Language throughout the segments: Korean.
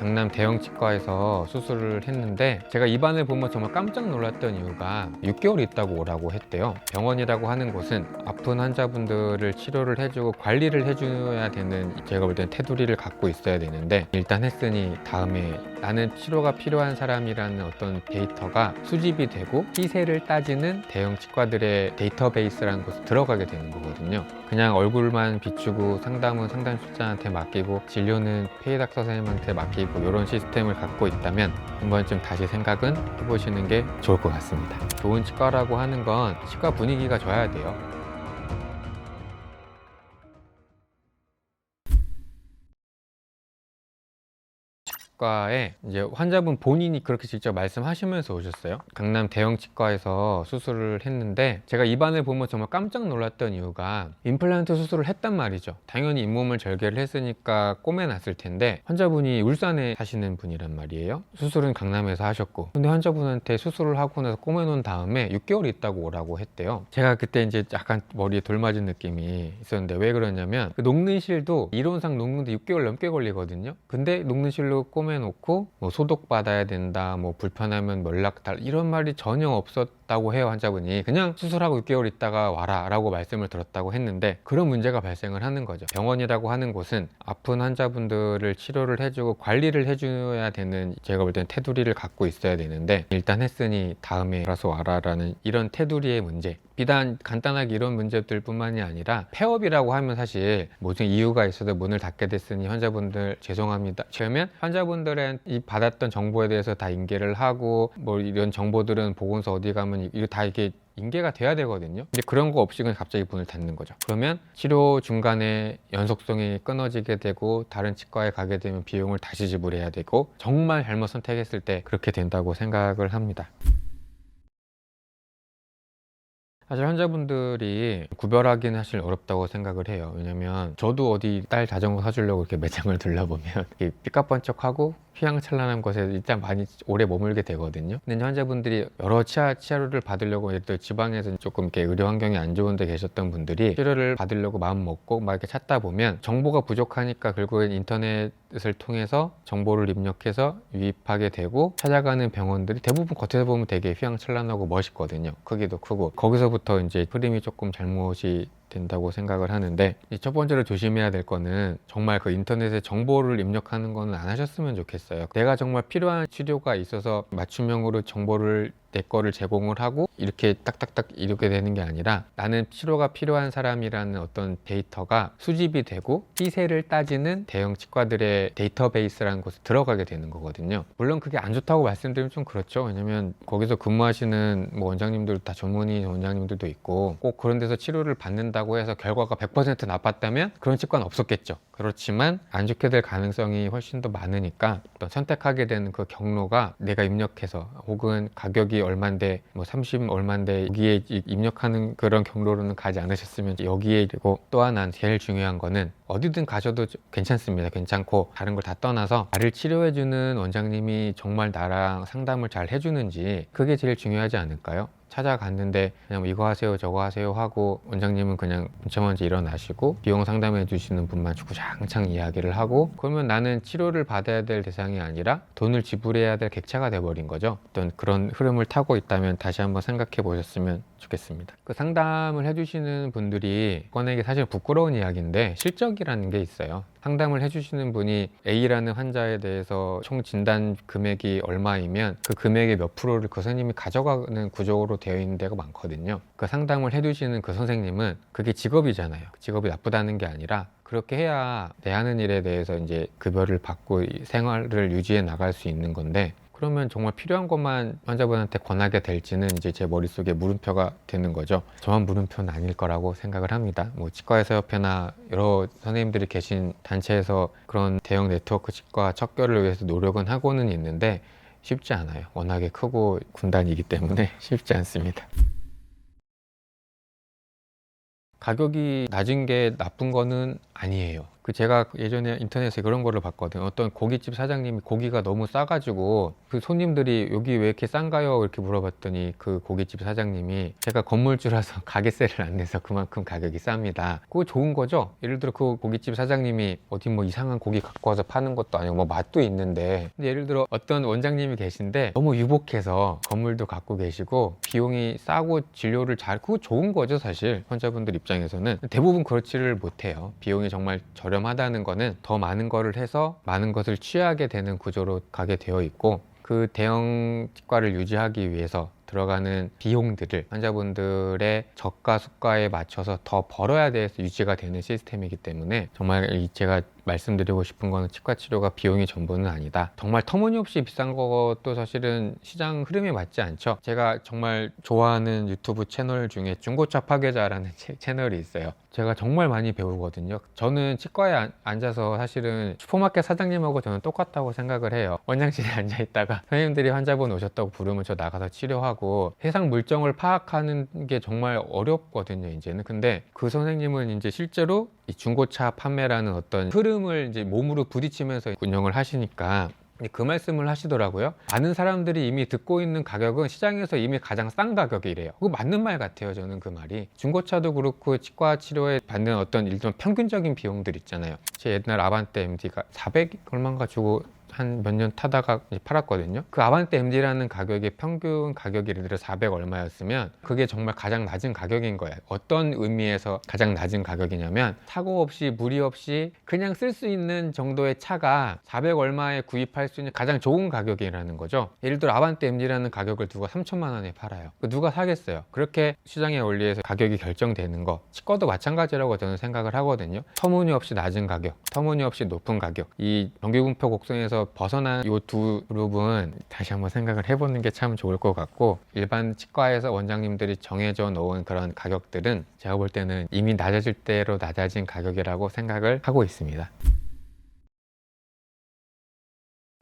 강남 대형 치과에서 수술을 했는데, 제가 입안을 보면 정말 깜짝 놀랐던 이유가 6개월 있다고 오라고 했대요. 병원이라고 하는 곳은 아픈 환자분들을 치료를 해주고 관리를 해줘야 되는, 제가 볼 땐 테두리를 갖고 있어야 되는데, 일단 했으니 다음에 나는 치료가 필요한 사람이라는 어떤 데이터가 수집이 되고 시세를 따지는 대형 치과들의 데이터베이스라는 곳에 들어가게 되는 거거든요. 그냥 얼굴만 비추고 상담은 상담실장한테 맡기고 진료는 페이닥터 선생님한테 맡기고 이런 시스템을 갖고 있다면 한 번쯤 다시 생각은 해보시는 게 좋을 것 같습니다. 좋은 치과라고 하는 건 치과 분위기가 좋아야 돼요. 치과에 이제 환자분 본인이 그렇게 직접 말씀하시면서 오셨어요. 강남 대형 치과에서 수술을 했는데, 제가 입안을 보면 정말 깜짝 놀랐던 이유가 임플란트 수술을 했단 말이죠. 당연히 잇몸을 절개를 했으니까 꼬매놨을 텐데, 환자분이 울산에 사시는 분이란 말이에요. 수술은 강남에서 하셨고, 근데 환자분한테 수술을 하고 나서 꼬매놓은 다음에 6개월 있다고 오라고 했대요. 제가 그때 이제 약간 머리에 돌 맞은 느낌이 있었는데, 왜 그러냐면 그 녹는 실도 이론상 녹는데 6개월 넘게 걸리거든요. 근데 녹는 실로 꼬매놓고 뭐 소독 받아야 된다, 뭐 불편하면 연락 달, 이런 말이 전혀 없었다고 해요. 환자분이 그냥 수술하고 6개월 있다가 와라 라고 말씀을 들었다고 했는데, 그런 문제가 발생을 하는 거죠. 병원이라고 하는 곳은 아픈 환자분들을 치료를 해주고 관리를 해줘야 되는, 제가 볼 땐 테두리를 갖고 있어야 되는데, 일단 했으니 다음에 알아서 와라 라는 이런 테두리의 문제, 비단 간단하게 이런 문제들 뿐만이 아니라, 폐업이라고 하면 사실 무슨 이유가 있어도 문을 닫게 됐으니 환자분들 죄송합니다, 그러면 환자분들의 이 받았던 정보에 대해서 다 인계를 하고, 뭐 이런 정보들은 보건소 어디 가면 이거 다 이게 인계가 돼야 되거든요. 근데 그런 거 없이 그냥 갑자기 문을 닫는 거죠. 그러면 치료 중간에 연속성이 끊어지게 되고, 다른 치과에 가게 되면 비용을 다시 지불해야 되고, 정말 잘못 선택했을 때 그렇게 된다고 생각을 합니다. 사실 환자분들이 구별하기는 사실 어렵다고 생각을 해요. 왜냐면 저도 어디 딸 자전거 사주려고 이렇게 매장을 둘러보면 삐까뻔쩍하고 휘황찬란한 곳에 일단 많이 오래 머물게 되거든요. 근데 환자분들이 여러 치료를 받으려고, 예를 들어 지방에서 조금 이렇게 의료 환경이 안 좋은 데 계셨던 분들이 치료를 받으려고 마음 먹고 막 이렇게 찾다 보면 정보가 부족하니까 결국엔 인터넷을 통해서 정보를 입력해서 유입하게 되고, 찾아가는 병원들이 대부분 겉에서 보면 되게 휘황찬란하고 멋있거든요. 크기도 크고. 거기서부터 이제 흐름이 조금 잘못이 된다고 생각을 하는데, 첫 번째로 조심해야 될 거는 정말 그 인터넷에 정보를 입력하는 거는 안 하셨으면 좋겠어요. 내가 정말 필요한 치료가 있어서 맞춤형으로 정보를 내 거를 제공을 하고 이렇게 딱딱딱 이렇게 되는 게 아니라, 나는 치료가 필요한 사람이라는 어떤 데이터가 수집이 되고 시세를 따지는 대형 치과들의 데이터베이스라는 곳에 들어가게 되는 거거든요. 물론 그게 안 좋다고 말씀드리면 좀 그렇죠. 왜냐면 거기서 근무하시는 뭐 원장님들 다 전문의 원장님들도 있고, 꼭 그런 데서 치료를 받는다고 해서 결과가 100% 나빴다면 그런 치과는 없었겠죠. 그렇지만 안 좋게 될 가능성이 훨씬 더 많으니까 또 선택하게 되는 그 경로가, 내가 입력해서 혹은 가격이 얼만데 뭐 30 얼만데 여기에 입력하는 그런 경로로는 가지 않으셨으면 여기에. 그리고 또 하나 제일 중요한 거는, 어디든 가셔도 괜찮습니다. 괜찮고, 다른 걸 다 떠나서 나를 치료해주는 원장님이 정말 나랑 상담을 잘 해주는지, 그게 제일 중요하지 않을까요? 찾아갔는데 그냥 뭐 이거 하세요 저거 하세요 하고, 원장님은 그냥 먼저 일어나시고 비용 상담해 주시는 분만 주구장창 이야기를 하고, 그러면 나는 치료를 받아야 될 대상이 아니라 돈을 지불해야 될 객차가 돼버린 거죠. 어떤 그런 흐름을 타고 있다면 다시 한번 생각해 보셨으면 좋겠습니다. 그 상담을 해주시는 분들이 꺼내기 사실 부끄러운 이야기인데, 실적이라는 게 있어요. 상담을 해주시는 분이 A라는 환자에 대해서 총 진단 금액이 얼마이면 그 금액의 몇 프로를 그 선생님이 가져가는 구조로 되어 있는 데가 많거든요. 그 상담을 해주시는 그 선생님은 그게 직업이잖아요. 직업이 나쁘다는 게 아니라, 그렇게 해야 내 하는 일에 대해서 이제 급여를 받고 생활을 유지해 나갈 수 있는 건데, 그러면 정말 필요한 것만 환자분한테 권하게 될지는 이제 제 머릿속에 물음표가 되는 거죠. 저만 물음표는 아닐 거라고 생각을 합니다. 뭐 치과의사 협회나 여러 선생님들이 계신 단체에서 그런 대형 네트워크 치과 척결을 위해서 노력은 하고는 있는데 쉽지 않아요. 워낙에 크고 군단이기 때문에 쉽지 않습니다. 가격이 낮은 게 나쁜 거는 아니에요. 그 제가 예전에 인터넷에 그런 거를 봤거든요. 어떤 고깃집 사장님이 고기가 너무 싸가지고 그 손님들이 여기 왜 이렇게 싼가요? 이렇게 물어봤더니 그 고깃집 사장님이 제가 건물주라서 가게세를 안 내서 그만큼 가격이 쌉니다. 그거 좋은 거죠? 예를 들어 그 고깃집 사장님이 어디 뭐 이상한 고기 갖고 와서 파는 것도 아니고 뭐 맛도 있는데, 근데 예를 들어 어떤 원장님이 계신데 너무 유복해서 건물도 갖고 계시고 비용이 싸고 진료를 잘, 그거 좋은 거죠 사실. 환자분들 입장에서는. 대부분 그렇지를 못해요. 비용이 정말 저렴하다는 거는 더 많은 거를 해서 많은 것을 취하게 되는 구조로 가게 되어 있고, 그 대형 치과를 유지하기 위해서 들어가는 비용들을 환자분들의 저가 수가에 맞춰서 더 벌어야 돼서 유지가 되는 시스템이기 때문에, 정말 제가 말씀드리고 싶은 거는 치과 치료가 비용이 전부는 아니다. 정말 터무니없이 비싼 것도 사실은 시장 흐름에 맞지 않죠. 제가 정말 좋아하는 유튜브 채널 중에 중고차 파괴자라는 채널이 있어요. 제가 정말 많이 배우거든요. 저는 치과에 앉아서 사실은 슈퍼마켓 사장님하고 저는 똑같다고 생각을 해요. 원장실에 앉아 있다가 선생님들이 환자분 오셨다고 부르면 저 나가서 치료하고, 해상 물정을 파악하는 게 정말 어렵거든요 이제는. 근데 그 선생님은 이제 실제로 이 중고차 판매라는 어떤 흐름을 이제 몸으로 부딪히면서 운영을 하시니까 그 말씀을 하시더라고요. 많은 사람들이 이미 듣고 있는 가격은 시장에서 이미 가장 싼 가격이래요. 그거 맞는 말 같아요. 저는 그 말이. 중고차도 그렇고 치과 치료에 받는 어떤 일반 평균적인 비용들 있잖아요. 제 옛날 아반떼 MD가 400 얼마인가 주고 한 몇 년 타다가 팔았거든요. 그 아반떼 MD라는 가격의 평균 가격이 예를 들어 400 얼마였으면 그게 정말 가장 낮은 가격인 거예요. 어떤 의미에서 가장 낮은 가격이냐면, 사고 없이 무리 없이 그냥 쓸 수 있는 정도의 차가 400 얼마에 구입할 수 있는 가장 좋은 가격이라는 거죠. 예를 들어 아반떼 MD라는 가격을 두고 3천만 원에 팔아요. 누가 사겠어요? 그렇게 시장의 원리에서 가격이 결정되는 거, 치과도 마찬가지라고 저는 생각을 하거든요. 터무니없이 낮은 가격, 터무니없이 높은 가격, 이 정규분표 곡선에서 벗어난 이 두 그룹은 다시 한번 생각을 해보는 게 참 좋을 것 같고, 일반 치과에서 원장님들이 정해져 놓은 그런 가격들은 제가 볼 때는 이미 낮아질 대로 낮아진 가격이라고 생각을 하고 있습니다.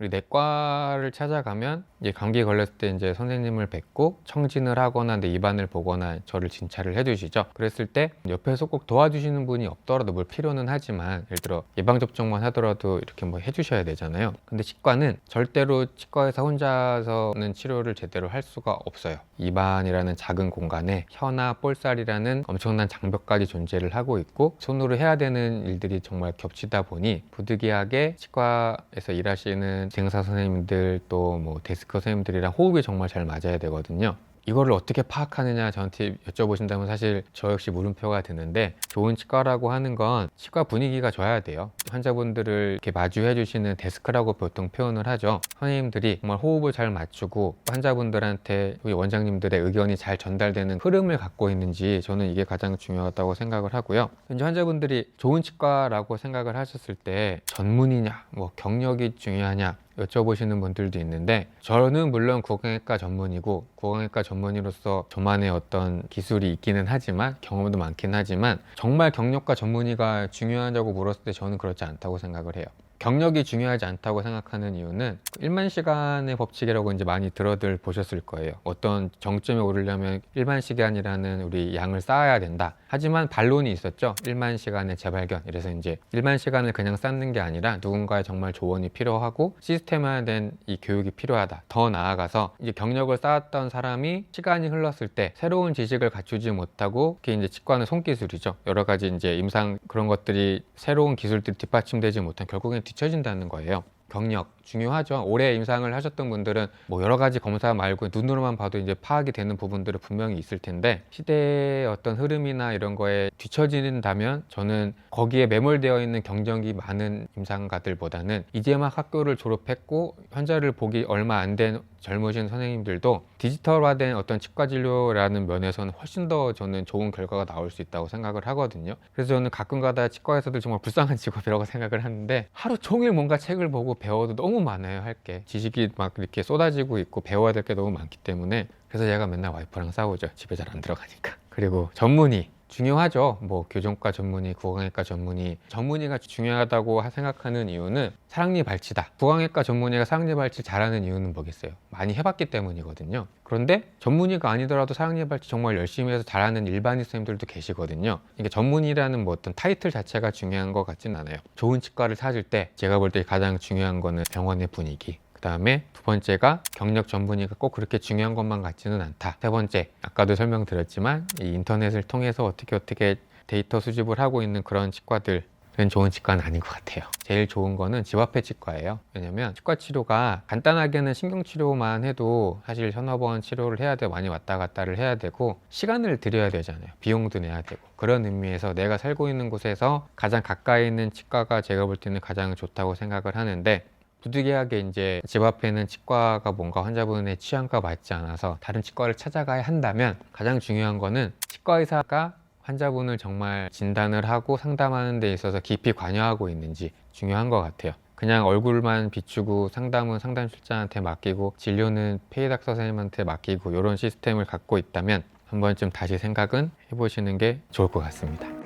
우리 내과를 찾아가면 이제 감기 걸렸을 때 이제 선생님을 뵙고 청진을 하거나 내 입안을 보거나 저를 진찰을 해주시죠. 그랬을 때 옆에서 꼭 도와주시는 분이 없더라도 뭘 필요는 하지만, 예를 들어 예방접종만 하더라도 이렇게 뭐 해주셔야 되잖아요. 근데 치과는 절대로 치과에서 혼자서는 치료를 제대로 할 수가 없어요. 입안이라는 작은 공간에 혀나 볼살이라는 엄청난 장벽까지 존재를 하고 있고, 손으로 해야 되는 일들이 정말 겹치다 보니 부득이하게 치과에서 일하시는 의사 선생님들 또 뭐 데스크 선생님들이랑 호흡이 정말 잘 맞아야 되거든요. 이거를 어떻게 파악하느냐 저한테 여쭤보신다면 사실 저 역시 물음표가 드는데, 좋은 치과라고 하는 건 치과 분위기가 좋아야 돼요. 환자분들을 이렇게 마주해 주시는 데스크라고 보통 표현을 하죠. 선생님들이 정말 호흡을 잘 맞추고 환자분들한테 우리 원장님들의 의견이 잘 전달되는 흐름을 갖고 있는지, 저는 이게 가장 중요하다고 생각을 하고요. 현재 환자분들이 좋은 치과라고 생각을 하셨을 때 전문이냐 뭐 경력이 중요하냐 여쭤보시는 분들도 있는데, 저는 물론 구강외과 전문이고 구강외과 전문의로서 저만의 어떤 기술이 있기는 하지만, 경험도 많긴 하지만, 정말 경력과 전문의가 중요하다고 물었을 때 저는 그렇지 않다고 생각을 해요. 경력이 중요하지 않다고 생각하는 이유는 1만 시간의 법칙이라고 이제 많이 들어들 보셨을 거예요. 어떤 정점에 오르려면 1만 시간이라는 우리 양을 쌓아야 된다. 하지만 반론이 있었죠. 1만 시간의 재발견. 이래서 이제 1만 시간을 그냥 쌓는 게 아니라 누군가의 정말 조언이 필요하고 시스템화된 이 교육이 필요하다. 더 나아가서 이제 경력을 쌓았던 사람이 시간이 흘렀을 때 새로운 지식을 갖추지 못하고, 특히 이제 치과는 손기술이죠. 여러 가지 이제 임상 그런 것들이, 새로운 기술들이 뒷받침되지 못한, 결국엔 뒤처진다는 거예요. 경력 중요하죠. 오래 임상을 하셨던 분들은 뭐 여러 가지 검사 말고 눈으로만 봐도 이제 파악이 되는 부분들은 분명히 있을 텐데, 시대의 어떤 흐름이나 이런 거에 뒤처진다면 저는 거기에 매몰되어 있는 경력이 많은 임상가들보다는 이제 막 학교를 졸업했고 환자를 보기 얼마 안 된 젊으신 선생님들도 디지털화된 어떤 치과 진료라는 면에서는 훨씬 더 저는 좋은 결과가 나올 수 있다고 생각을 하거든요. 그래서 저는 가끔가다 치과에서도 정말 불쌍한 직업이라고 생각을 하는데, 하루 종일 뭔가 책을 보고 배워도 너무 많아요. 할 게, 지식이 막 이렇게 쏟아지고 있고 배워야 될 게 너무 많기 때문에. 그래서 제가 맨날 와이프랑 싸우죠. 집에 잘 안 들어가니까. 그리고 전문의, 중요하죠. 뭐 교정과 전문의, 구강외과 전문의가 중요하다고 생각하는 이유는 사랑니 발치다. 구강외과 전문의가 사랑니 발치 잘하는 이유는 뭐겠어요? 많이 해봤기 때문이거든요. 그런데 전문의가 아니더라도 사랑니 발치 정말 열심히 해서 잘하는 일반인 선생님들도 계시거든요. 이게 전문의라는 뭐 어떤 타이틀 자체가 중요한 것 같진 않아요. 좋은 치과를 찾을 때 제가 볼 때 가장 중요한 거는 병원의 분위기, 그 다음에 두 번째가 경력 전문의가 꼭 그렇게 중요한 것만 같지는 않다. 세 번째, 아까도 설명드렸지만 이 인터넷을 통해서 어떻게 데이터 수집을 하고 있는 그런 치과들은 좋은 치과는 아닌 것 같아요. 제일 좋은 거는 집 앞에 치과예요. 왜냐면 치과 치료가 간단하게는 신경치료만 해도 사실 서너 번 치료를 해야 되고 많이 왔다 갔다를 해야 되고 시간을 들여야 되잖아요. 비용도 내야 되고. 그런 의미에서 내가 살고 있는 곳에서 가장 가까이 있는 치과가 제가 볼 때는 가장 좋다고 생각을 하는데, 부득이하게 이제 집 앞에 있는 치과가 뭔가 환자분의 취향과 맞지 않아서 다른 치과를 찾아가야 한다면 가장 중요한 거는 치과 의사가 환자분을 정말 진단을 하고 상담하는 데 있어서 깊이 관여하고 있는지 중요한 것 같아요. 그냥 얼굴만 비추고 상담은 상담실장한테 맡기고 진료는 페이닥터 선생님한테 맡기고 이런 시스템을 갖고 있다면 한 번쯤 다시 생각은 해보시는 게 좋을 것 같습니다.